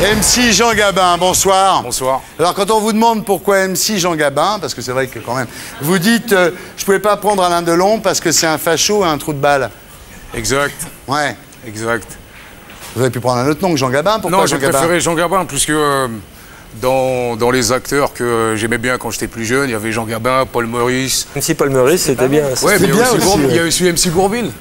MC Jean Gabin, bonsoir. Bonsoir. Alors quand on vous demande pourquoi MC Jean Gabin, parce que c'est vrai que quand même, vous dites je pouvais pas prendre Alain Delon parce que c'est un facho et un trou de balle. Exact. Ouais. Exact. Vous avez pu prendre un autre nom que Jean Gabin, pourquoi Non, Jean j'ai Gabin? préféré Jean Gabin puisque dans les acteurs que j'aimais bien quand j'étais plus jeune, il y avait Jean Gabin, Paul Maurice. MC Paul Maurice, c'était bien. Ouais, mais bien aussi, il y a aussi MC Bourvil.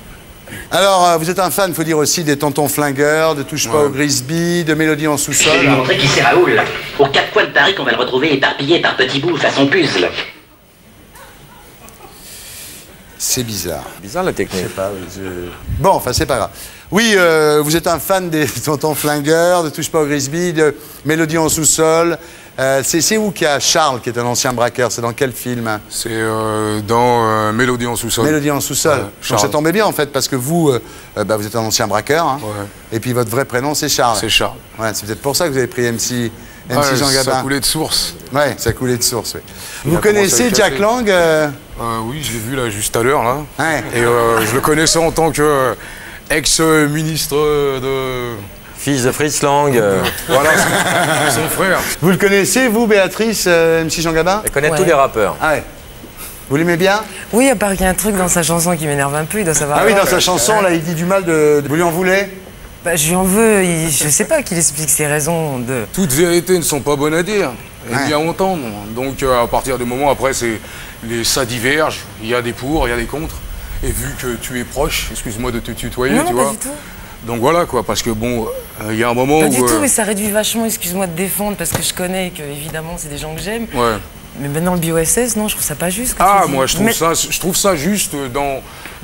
Alors, vous êtes un fan, il faut dire aussi, des Tontons Flingueurs, de Touche pas au Grisby, de Mélodie en Je vais sous-sol. lui montrer qui c'est Raoul. Aux 4 coins de Paris qu'on va le retrouver éparpillé par petits bouts façon puzzle. C'est bizarre. Bizarre la technique. Bon, enfin, c'est pas grave. Oui, vous êtes un fan des Tontons Flingueurs, de Touche pas au Grisby, de Mélodie en sous-sol. C'est où qu'il y a Charles, qui est un ancien braqueur? C'est dans quel film? C'est dans Mélodie en sous-sol. Mélodie en sous-sol. Donc ça tombait bien, en fait, parce que vous, vous êtes un ancien braqueur. Hein, ouais. Et puis votre vrai prénom, c'est Charles. C'est Charles. Ouais, c'est peut-être pour ça que vous avez pris MC Ouais, Jean Gabin. ça coulait de source. Ouais, ça coulait de source, oui. Il Vous a commencé à connaissez le Jack casser. Lang Oui, je l'ai vu là juste à l'heure là. Ouais. Et je le connaissais en tant que ex-ministre de... Fils de Fritz Lang. Voilà, son frère. Vous le connaissez, vous, Béatrice, MC Jean Gabin? Elle connaît Ouais. tous les rappeurs. Ah ouais. Vous l'aimez bien? Oui, à part qu'il y a un truc dans sa chanson qui m'énerve un peu, il doit savoir. Ah oui, dans sa chanson, là, il dit du mal de... Vous lui en voulez? Bah, je lui en veux, je sais pas qu'il explique ses raisons de... Toutes vérités ne sont pas bonnes à dire, et Ouais. bien entendre. Donc à partir du moment après, ça diverge, il y a des pour, il y a des contre. Et vu que tu es proche, excuse-moi de te tutoyer, Non, tu pas vois. du tout. Donc voilà quoi, parce que bon, il y a un moment Pas où... du tout, mais ça réduit vachement, excuse-moi de défendre, parce que je connais que, évidemment, c'est des gens que j'aime. Ouais. Mais maintenant, le BOSS, non, je trouve ça pas juste. ce que Ah, tu dis. moi je trouve, Mais- je trouve ça juste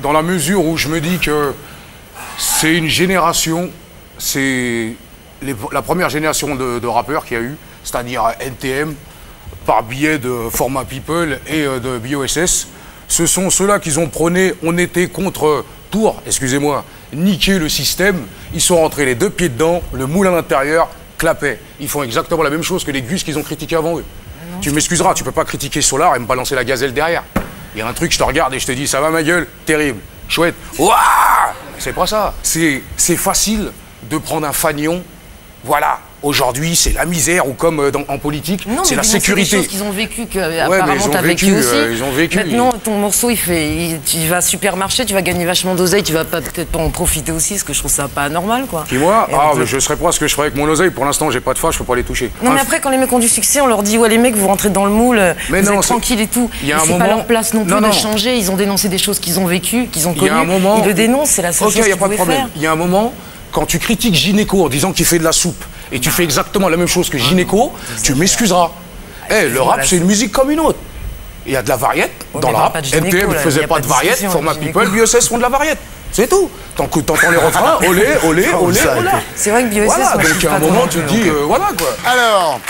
dans la mesure où je me dis que c'est une génération, c'est la première génération de rappeurs qu'il y a eu, c'est-à-dire NTM, par biais de Format People et de BOSS. Ce sont ceux-là qu'ils ont prôné, on était contre pour, excusez-moi, niquer le système. Ils sont rentrés les deux pieds dedans, le moule à l'intérieur, clapait. Ils font exactement la même chose que les Gus qu'ils ont critiqués avant eux. Tu m'excuseras, tu peux pas critiquer Solar et me balancer la gazelle derrière. Il y a un truc, je te regarde et je te dis, ça va ma gueule, terrible, chouette. Ouah, c'est pas ça. C'est facile de prendre un fanion. Voilà, aujourd'hui c'est la misère ou comme en politique, Non, c'est mais la dis-moi, c'est des sécurité. choses qu'ils ont vécu, que mais apparemment ils ont t'as vécu vécu, aussi. ils ont vécu. Maintenant, ton morceau, tu vas à supermarché, tu vas gagner vachement d'oseille, tu vas peut-être pas en profiter aussi, parce que je trouve ça pas normal, quoi. Puis moi, Et on peut- je serais pas ce que je ferais avec mon oseille. Pour l'instant, j'ai pas de fa, je peux pas les toucher. Non, mais après, quand les mecs ont du succès, on leur dit, ouais, les mecs, vous rentrez dans le moule, Mais vous non, êtes tranquilles et tout. il y a Mais un c'est moment- pas leur place non plus Non, de non. changer. Ils ont dénoncé des choses qu'ils ont vécues, qu'ils ont Il y connues. a un moment. Ils le dénoncent, c'est la seule Ok, chose il n'y a qu'ils pas de pouvaient problème. faire. Il y a un moment, quand tu critiques Gynéco en disant qu'il fait de la soupe et tu fais exactement la même chose que Gynéco, tu m'excuseras. Eh, le rap, c'est une musique comme une autre. Il y a de la variette Ouais, dans mais le parle rap. pas de Gynéco, NTM ne là, faisait y a pas pas de de variette, discussion Format avec People, Gynéco. BOSS font de la variette. C'est tout. T'entends les refrains, olé, olé, olé, olé. C'est vrai que BOSS, Voilà, moi, je donc suis à un pas moment, trop tu te non plus, dis, voilà quoi. Alors,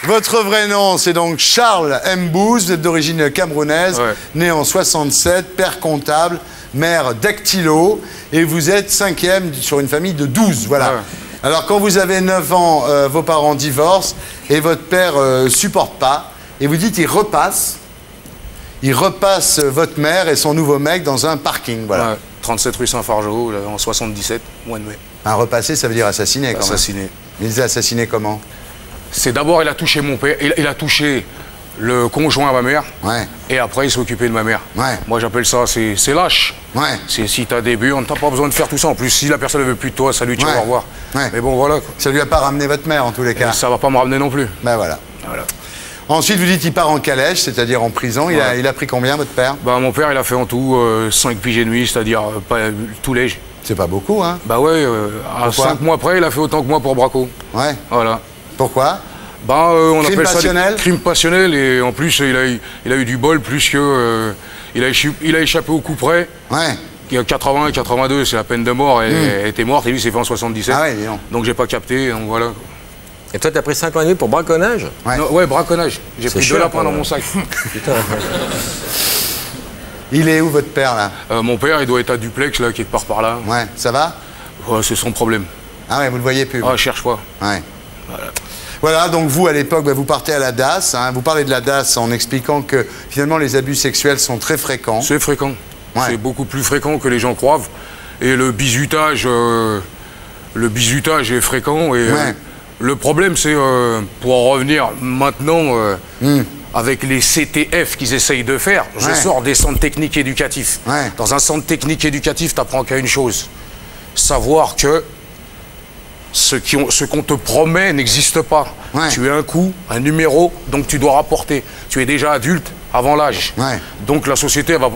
votre vrai nom, c'est donc Charles Mbouze, vous êtes d'origine camerounaise, Ouais. né en 67, père comptable, mère dactylo, et vous êtes 5e sur une famille de 12, voilà. Ouais. Alors, quand vous avez 9 ans, vos parents divorcent, et votre père supporte pas, et vous dites, il repasse votre mère et son nouveau mec dans un parking, voilà. Ouais, 37 rue Saint-Fargeau, là, en 77, mois de mai. Un repasser, ça veut dire assassiner, quand Assassiné. même. Il les a assassinés comment? C'est d'abord, il a touché mon père, il a touché le conjoint à ma mère, Ouais, et après, il s'est occupé de ma mère. Ouais. Moi, j'appelle ça, c'est lâche. ouais. Si t'as des burnes, t'as pas besoin de faire tout ça. En plus, si la personne ne veut plus de toi, salut, ciao, Ouais. au revoir. Ouais. Mais bon, voilà. Quoi. Ça lui a pas ramené votre mère, en tous les cas. Et ça va pas me ramener non plus. Ben voilà. Voilà. Ensuite, vous dites qu'il part en calèche, c'est-à-dire en prison. Il a pris combien, votre père? Bah, mon père, il a fait en tout 5 piges et demi, c'est-à-dire pas tout léger. C'est pas beaucoup, hein? Bah ouais, à Pourquoi 5 mois après, il a fait autant que moi pour Braco. Ouais. Voilà. Pourquoi? Bah, on Crime appelle ça passionnel? crime passionnel, et en plus, il a eu du bol, plus que... il a échappé au coup près. Ouais. Il y a 80 et 82, c'est la peine de mort, elle était morte, et lui, c'est fait en 77. Ah ouais, dis donc. Donc j'ai pas capté, donc voilà. Et toi, t'as pris 5 ans et demi pour braconnage? Ouais. Non, ouais, braconnage. J'ai C'est pris 2 cher, lapins quand dans même. mon sac. Putain. Il est où, votre père, là? Mon père, il doit être à Duplex, là, quelque part par là. Ouais. Ça va? Ouais, c'est son problème. Ah ouais, vous le voyez plus. Ah, cherche pas. Ouais. Voilà, donc vous, à l'époque, vous partez à la DAS. Hein. Vous parlez de la DAS en expliquant que, finalement, les abus sexuels sont très fréquents. C'est fréquent. Ouais. C'est beaucoup plus fréquent que les gens croient. Et le bizutage est fréquent. Et Ouais. Le problème, c'est, pour en revenir maintenant, avec les CTF qu'ils essayent de faire, je sors des centres techniques éducatifs. Dans un centre technique éducatif, tu n'apprends qu'à une chose, savoir que ce qu'on te promet n'existe pas. Tu as un coût, un numéro, donc tu dois rapporter. Tu es déjà adulte avant l'âge. Donc la société va...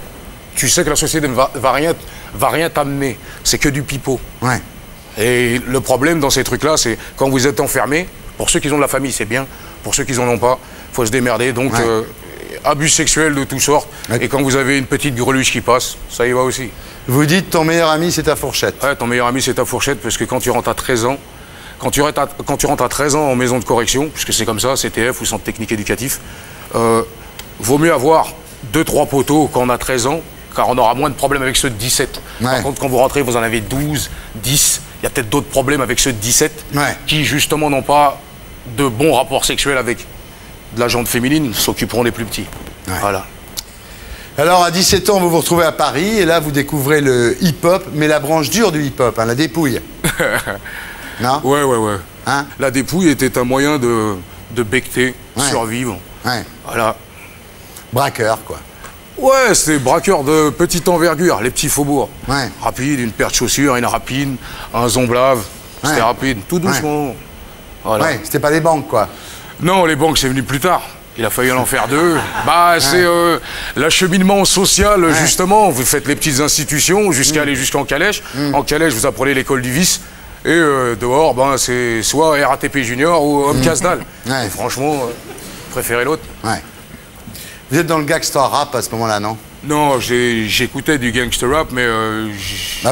Tu sais que la société ne va rien t'amener. C'est que du pipeau. Et le problème dans ces trucs-là, c'est quand vous êtes enfermé, pour ceux qui ont de la famille, c'est bien. Pour ceux qui n'en ont pas, il faut se démerder. Donc, abus sexuels de toutes sortes. Et quand vous avez une petite greluche qui passe, ça y va aussi. Vous dites ton meilleur ami, c'est ta fourchette. Ouais, ton meilleur ami, c'est ta fourchette, parce que quand tu rentres à 13 ans, quand tu rentres à 13 ans en maison de correction, puisque c'est comme ça, CTF ou centre technique éducatif, vaut mieux avoir 2-3 poteaux quand on a 13 ans, car on aura moins de problèmes avec ceux de 17. Par contre, quand vous rentrez, vous en avez 12, 10, il y a peut-être d'autres problèmes avec ceux de 17, qui justement n'ont pas de bons rapports sexuels avec de la jante féminine, s'occuperont des plus petits. Voilà. Alors, à 17 ans, vous vous retrouvez à Paris, et là, vous découvrez le hip-hop, mais la branche dure du hip-hop, hein, la dépouille. Non? Ouais. Hein? La dépouille était un moyen de becter, survivre. Voilà. Braqueur, quoi. Ouais, c'était braqueur de petite envergure, les petits faubourgs. Rapide, une paire de chaussures, une rapine, un zomblave. C'était rapide, tout doucement. Voilà. C'était pas des banques, quoi. Non, les banques, c'est venu plus tard. Il a fallu en faire 2. Bah, c'est l'acheminement social, justement. Vous faites les petites institutions jusqu'à aller jusqu'en calèche. En calèche, vous apprenez l'école du vice. Et dehors, ben, c'est soit RATP Junior ou Homme Casse-Dalle. Franchement, préférez l'autre. Vous êtes dans le gangster rap à ce moment-là, non? Non, j'écoutais du gangster rap, mais...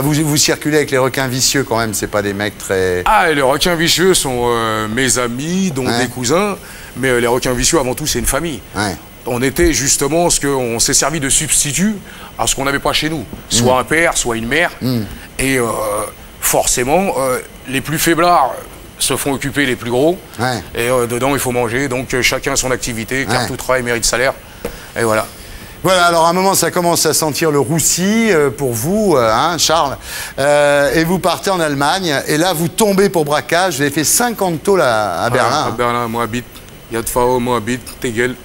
vous circulez avec les requins vicieux, quand même. C'est pas des mecs très... Ah, et les requins vicieux sont mes amis, dont des cousins. Mais les requins vicieux, avant tout, c'est une famille. On était justement on s'est servi de substitut à ce qu'on n'avait pas chez nous. Soit un père, soit une mère. Et forcément, les plus faiblards se font occuper les plus gros. Et dedans, il faut manger. Donc, chacun son activité, car tout travail mérite salaire. Et voilà. Voilà, alors à un moment, ça commence à sentir le roussi pour vous, hein, Charles. Et vous partez en Allemagne. Et là, vous tombez pour braquage. Vous avez fait 50 tôles à Berlin. À Berlin, Moabit. Yadfao, Moabit, Tegel.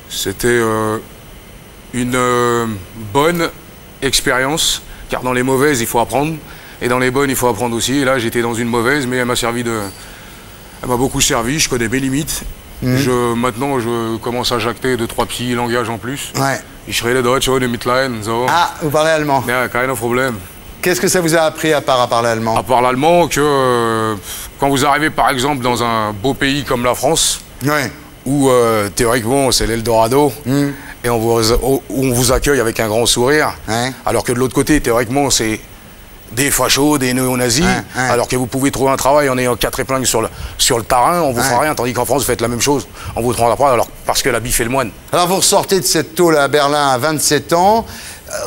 C'était une bonne expérience, car dans les mauvaises, il faut apprendre. Et dans les bonnes, il faut apprendre aussi. Et là, j'étais dans une mauvaise, mais elle m'a beaucoup servi. Je connais mes limites. Maintenant, je commence à jacter 2-3 petits langages en plus. Ich rede Deutsch ohne Mitleid. So. Ah, vous parlez allemand? Ja, kein Problem. Qu'est-ce que ça vous a appris à part à parler allemand? À part l'allemand, que quand vous arrivez par exemple dans un beau pays comme la France, où théoriquement c'est l'Eldorado, et où on vous accueille avec un grand sourire, alors que de l'autre côté, théoriquement, c'est des fachos, des néo-nazis, alors que vous pouvez trouver un travail en ayant 4 épingles sur le tarin, on vous fera rien, tandis qu'en France, vous faites la même chose, on vous prendra pas, alors parce que l'habit fait le moine. Alors vous ressortez de cette tôle à Berlin à 27 ans.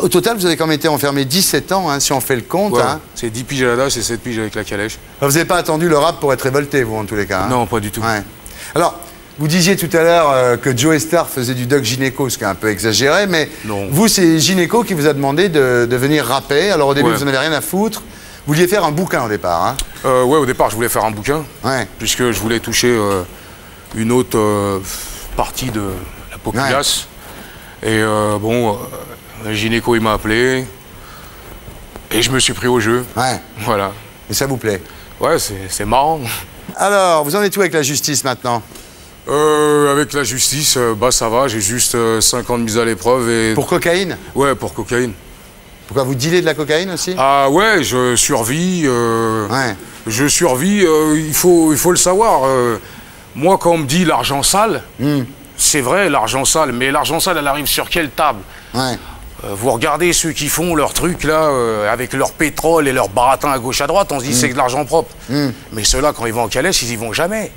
Au total, vous avez quand même été enfermé 17 ans, hein, si on fait le compte. C'est 10 piges à la dash et 7 piges avec la calèche. Alors, vous n'avez pas attendu le rap pour être révolté, vous, en tous les cas. Hein? Non, pas du tout. Alors, vous disiez tout à l'heure que Joe Star faisait du doc gynéco, ce qui est un peu exagéré, mais vous, c'est gynéco qui vous a demandé de venir rapper. Alors, au début, vous n'en avez rien à foutre. Vous vouliez faire un bouquin au départ, hein? Ouais, au départ, je voulais faire un bouquin, puisque je voulais toucher une autre partie de la populace. Et le gynéco, il m'a appelé, et je me suis pris au jeu. Voilà. Et ça vous plaît? Ouais, c'est marrant. Alors, vous en êtes où avec la justice maintenant? Avec la justice, ça va, j'ai juste 5 ans de mise à l'épreuve et... Pour cocaïne? Ouais, pour cocaïne. Pourquoi, vous dealez de la cocaïne aussi? Ah ouais, je survis. Je survis, il faut le savoir. Moi, quand on me dit l'argent sale, c'est vrai, l'argent sale, mais l'argent sale, elle arrive sur quelle table? Vous regardez ceux qui font leur truc là, avec leur pétrole et leur baratin à gauche à droite, on se dit c'est de l'argent propre. Mais ceux-là, quand ils vont en calèche, ils y vont jamais.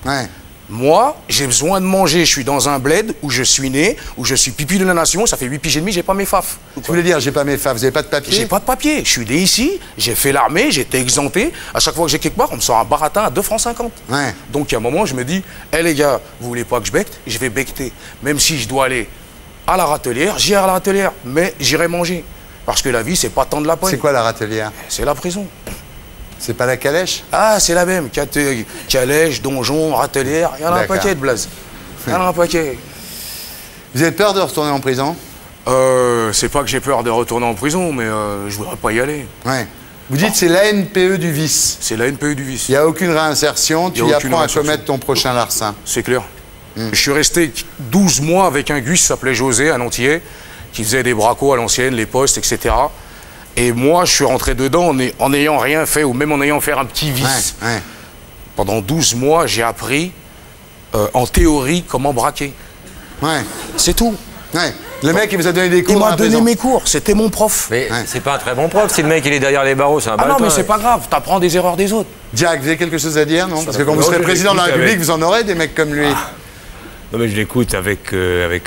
Moi, j'ai besoin de manger. Je suis dans un bled où je suis né, où je suis pipi de la nation. Ça fait 8 piges et demi, j'ai pas mes faf. Vous voulez dire, j'ai pas mes faf, vous avez pas de papier? J'ai pas de papier. Je suis né ici, j'ai fait l'armée, j'ai été exempté. À chaque fois que j'ai quelque part, on me sort un baratin à 2 francs 50. Donc, à un moment, je me dis, hé les gars, vous voulez pas que je becte? Je vais becter. Même si je dois aller à la râtelière, j'irai à la râtelière, mais j'irai manger. Parce que la vie, c'est pas tant de la poêle. C'est quoi la râtelière? C'est la prison. C'est pas la calèche? Ah, c'est la même. Calèche, donjon, râtelière, il y en a un D'accord. paquet de blazes. Il y en a un paquet. Vous avez peur de retourner en prison? C'est pas que j'ai peur de retourner en prison, mais je voudrais pas y aller. Ouais. Vous dites c'est l'ANPE du vice. C'est la NPE du vice. Il n'y a aucune réinsertion, tu Il y y a aucune apprends à réinsertion. commettre ton prochain larcin. C'est clair. Je suis resté 12 mois avec un gus qui s'appelait José, un Antillais, qui faisait des bracos à l'ancienne, les postes, etc. Et moi, je suis rentré dedans en n'ayant rien fait, ou même en ayant fait un petit vice. Ouais. Pendant 12 mois, j'ai appris, en théorie, comment braquer. Ouais. C'est tout. Ouais. Le mec, il vous a donné des cours Il dans m'a la donné prison. mes cours, c'était mon prof. Mais c'est pas un très bon prof. Si le mec il est derrière les barreaux, c'est un Ah non, bâtard. mais c'est pas grave, t'apprends des erreurs des autres. Jack, vous avez quelque chose à dire, non? Parce que quand vous Non, serez je président de la l'écoute République, avec- vous en aurez des mecs comme lui. Non, mais je l'écoute avec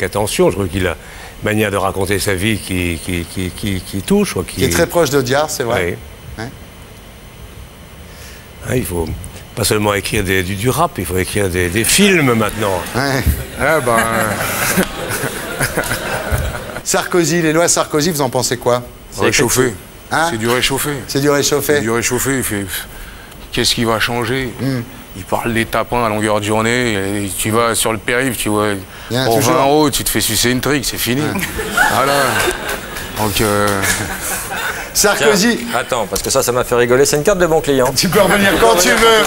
attention. Je trouve qu'il a une manière de raconter sa vie qui touche. Quoi, Qui est très proche d'Audiard, c'est vrai. Oui. Ouais. Ah, il faut pas seulement écrire du rap, il faut écrire des films maintenant. Ouais. Eh ben, Sarkozy, les lois Sarkozy, vous en pensez quoi? réchauffé. Hein? C'est du réchauffé. C'est du réchauffé? C'est du réchauffé. Il fait, qu'est-ce qui va changer? Il parle des tapins à longueur de journée. Et tu vas sur le périph', tu vois, Il y en a pour toujours. 20 euros, tu te fais sucer une trique, c'est fini. Voilà. Donc, Tiens, Sarkozy, attends, parce que ça m'a fait rigoler. C'est une carte de bon client. tu peux revenir quand tu veux.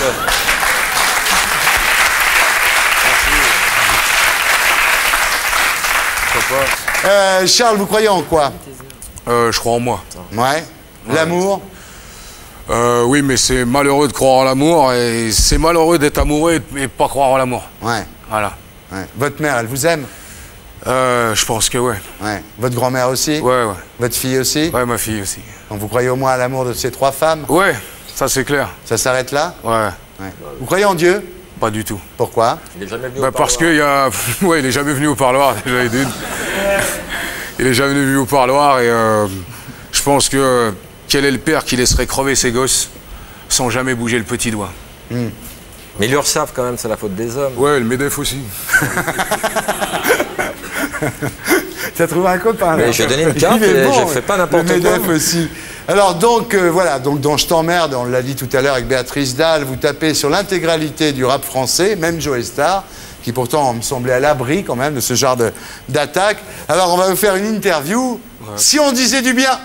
Charles, vous croyez en quoi? je crois en moi. Ouais. L'amour? Oui, mais c'est malheureux de croire en l'amour et c'est malheureux d'être amoureux et pas croire en l'amour. Ouais. Voilà. Ouais. Votre mère, elle vous aime? Je pense que ouais. Ouais. Votre grand-mère aussi? Ouais. Votre fille aussi? Ouais, ma fille aussi. Donc vous croyez au moins à l'amour de ces trois femmes? Ouais, ça c'est clair. Ça s'arrête là? Ouais, Ouais. Vous croyez en Dieu? pas du tout. Pourquoi? Il est jamais venu Bah au parce parloir. qu'il y a... Ouais, il est jamais venu au parloir, déjà, et d'une. Il est jamais venu au parloir et je pense que quel est le père qui laisserait crever ses gosses sans jamais bouger le petit doigt? Mais l'URSSAF, quand même, c'est la faute des hommes. Ouais, le MEDEF aussi. Tu as trouvé un copain, là. Mais je vais donner une carte Il est et bon, je fais pas n'importe le MEDEF quoi. aussi. Alors donc, voilà, donc dans Je t'emmerde, on l'a dit tout à l'heure avec Béatrice Dalle, vous tapez sur l'intégralité du rap français, même Joe Star, qui pourtant me semblait à l'abri quand même de ce genre d'attaque. Alors on va vous faire une interview. Si on disait du bien.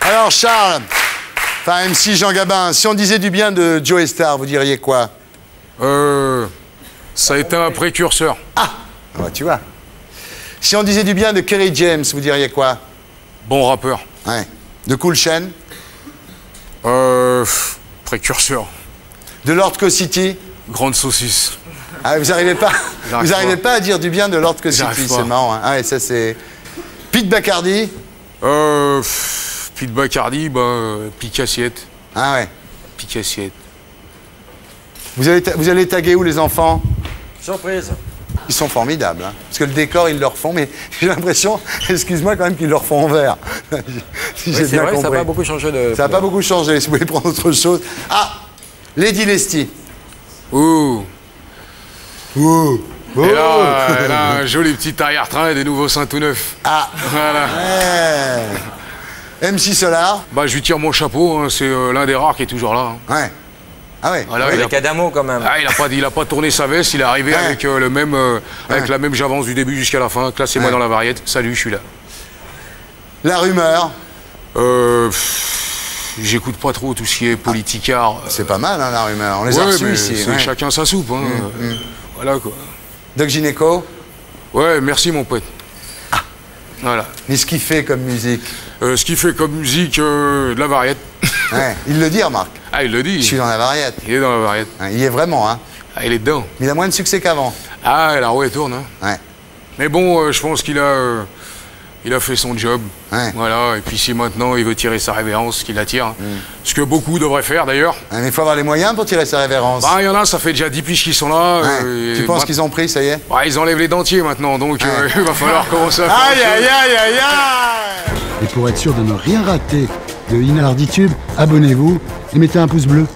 Alors Charles, enfin MC Jean Gabin, si on disait du bien de Joe Star, vous diriez quoi? Ça a été un précurseur. Ah bah, tu vois. Si on disait du bien de Kerry James, vous diriez quoi? Bon rappeur. Ouais. De Cool Chain? Précurseur. De Lord City? Grande saucisse. Ah, vous n'arrivez pas, J'arrive vous arrivez pas. pas à dire du bien de Lord City, J'arrive pas. c'est marrant. Hein. Ah, et ça c'est. Pete Bacardi? Pete Bacardi, pique-assiette. Ah ouais. Pique-assiette. Vous allez taguer où les enfants? Surprise. Ils sont formidables. Hein. Parce que le décor, ils le refont, mais j'ai l'impression, excuse-moi quand même, qu'ils le refont en vert. Si Oui, j'ai c'est bien vrai, ça n'a compris. pas beaucoup changé de. Ça n'a pas beaucoup changé, si vous voulez prendre autre chose. Ah, Lady Lesty. Ouh. Oh. Et là, elle a un joli petit arrière-train et des nouveaux seins tout neufs. Ah, Voilà. ouais. MC Solar. Bah, je lui tire mon chapeau, hein, c'est l'un des rares qui est toujours là. Hein. Ouais. Ah ouais. Voilà, Il y a Cadamo, quand même. Ah, il a pas tourné sa veste, il est arrivé Ouais. avec le même, avec la même j'avance du début jusqu'à la fin. Classez-moi Ouais. dans la variette. Salut, je suis là. La rumeur. J'écoute pas trop tout ce qui est politicard. C'est pas mal, hein, la rumeur. On les a Ouais, reçus mais ici. c'est Ouais. chacun sa soupe. Hein. Voilà quoi. Doc Gynéco. Ouais, merci mon pote. Ah. Voilà. Mais ce qu'il fait comme musique. Ce qu'il fait comme musique, de la variette. Ouais. Il le dit, remarque. Ah, il le dit. Je suis dans la variette. Il est dans la variette. Ouais, il y est vraiment, hein. Ah, il est dedans. Mais il a moins de succès qu'avant. Ah, la roue elle tourne. Hein. Ouais. Mais bon, je pense qu'il a, il a fait son job. Ouais. Voilà. Et puis si maintenant il veut tirer sa révérence, qu'il la tire. Ce que beaucoup devraient faire d'ailleurs. Mais il faut avoir les moyens pour tirer sa révérence. Bah, il y en a, ça fait déjà 10 piges qui sont là. Ouais. Tu penses qu'ils ont pris, ça y est? Ouais, ils enlèvent les dentiers maintenant, donc Ouais. il va falloir commencer à faire. Aïe, autre chose. aïe, aïe, aïe, aïe! Et pour être sûr de ne rien rater de Inarditube, abonnez-vous et mettez un pouce bleu.